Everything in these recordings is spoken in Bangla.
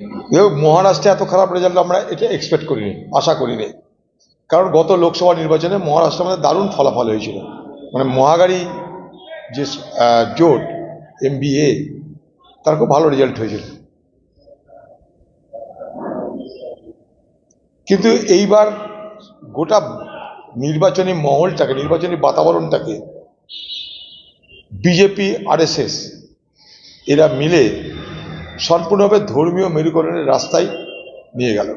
দেখো, মহারাষ্ট্রে এত খারাপ রেজাল্ট আমরা এটা এক্সপেক্ট করিনি, আশা করিনি। কারণ গত লোকসভা নির্বাচনে মহারাষ্ট্রে আমাদের দারুণ ফলাফল হয়েছিল। মানে মহাগাড়ি যে জোট MBA, তার খুব ভালো রেজাল্ট হয়েছিল। কিন্তু এইবার গোটা নির্বাচনী মহলটাকে, নির্বাচনী বাতাবরণটাকে বিজেপি RSS এরা মিলে সম্পূর্ণভাবে ধর্মীয় মেরুকরণের রাস্তায় নিয়ে গেল।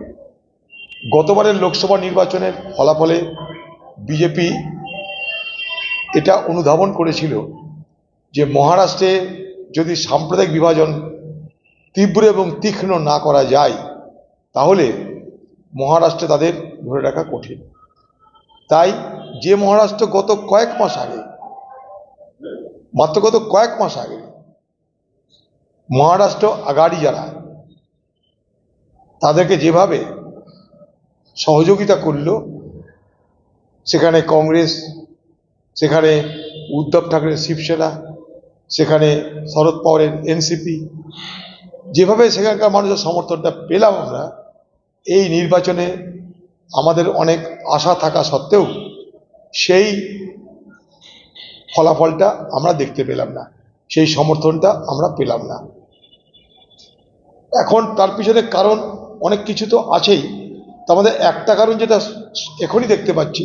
গতবারের লোকসভা নির্বাচনের ফলাফলে বিজেপি এটা অনুধাবন করেছিল যে মহারাষ্ট্রে যদি সাম্প্রদায়িক বিভাজন তীব্র এবং তীক্ষ্ণ না করা যায় তাহলে মহারাষ্ট্রে তাদের ধরে রাখা কঠিন। তাই যে মহারাষ্ট্র গত কয়েক মাস আগে, মাত্র গত কয়েক মাস আগে মহারাষ্ট্র আগাড়ি যারা, তাদেরকে যেভাবে সহযোগিতা করল, সেখানে কংগ্রেস, সেখানে উদ্ধব ঠাকরের শিবসেনা, সেখানে শরদ পাওয়ারের NCP, যেভাবে সেখানকার মানুষের সমর্থনটা পেলাম আমরা, এই নির্বাচনে আমাদের অনেক আশা থাকা সত্ত্বেও সেই ফলাফলটা আমরা দেখতে পেলাম না, সেই সমর্থনটা আমরা পেলাম না। এখন তার পিছনে কারণ অনেক কিছু তো আছেই। তার মধ্যে একটা কারণ যেটা এখনই দেখতে পাচ্ছি,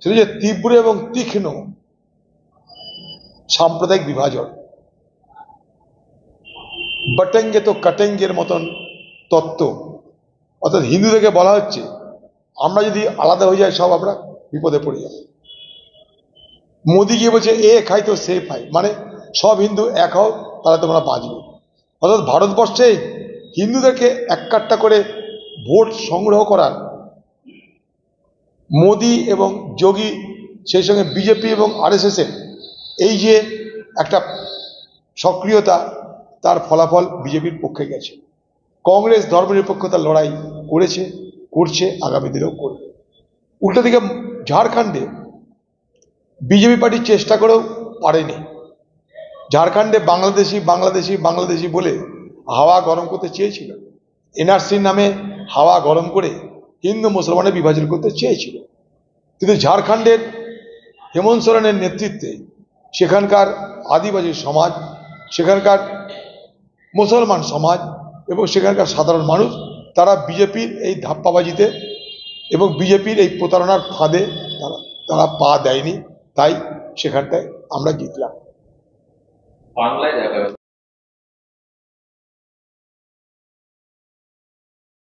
সেটা যে তীব্র এবং তীক্ষ্ণ সাম্প্রদায়িক বিভাজন, বটেঙ্গে তো কাটেঙ্গের মতন তত্ত্ব। অর্থাৎ হিন্দুদেরকে বলা হচ্ছে আমরা যদি আলাদা হয়ে যাই সব আমরা বিপদে পড়ে যাব। মোদি গিয়ে বলছে এ খাই তো সে খাই, মানে সব হিন্দু এক হও তাহলে তোমরা বাঁচবে। অর্থাৎ ভারতবর্ষে হিন্দুদেরকে এক কাট্টা করে ভোট সংগ্রহ করার মোদি এবং যোগী, সেই সঙ্গে বিজেপি এবং RSS এর এই যে একটা সক্রিয়তা, তার ফলাফল বিজেপির পক্ষে গেছে। কংগ্রেস ধর্মনিরপেক্ষতার লড়াই করেছে, করছে, আগামী দিনেও করবে। উল্টো দিকে ঝাড়খণ্ডে বিজেপি পার্টি চেষ্টা করেও পারেনি। ঝাড়খণ্ডে বাংলাদেশি বাংলাদেশি বাংলাদেশি বলে হাওয়া গরম করতে চেয়েছিল, NRCর নামে হাওয়া গরম করে হিন্দু মুসলমানের বিভাজন করতে চেয়েছিল। কিন্তু ঝাড়খণ্ডের হেমন্ত সোরেনের নেতৃত্বে সেখানকার আদিবাসী সমাজ, সেখানকার মুসলমান সমাজ এবং সেখানকার সাধারণ মানুষ, তারা বিজেপির এই ধাপ্পাবাজিতে এবং বিজেপির এই প্রতারণার ফাঁদে তারা পা দেয়নি। তাই সেখানটায় আমরা জিতলাম। বাংলায়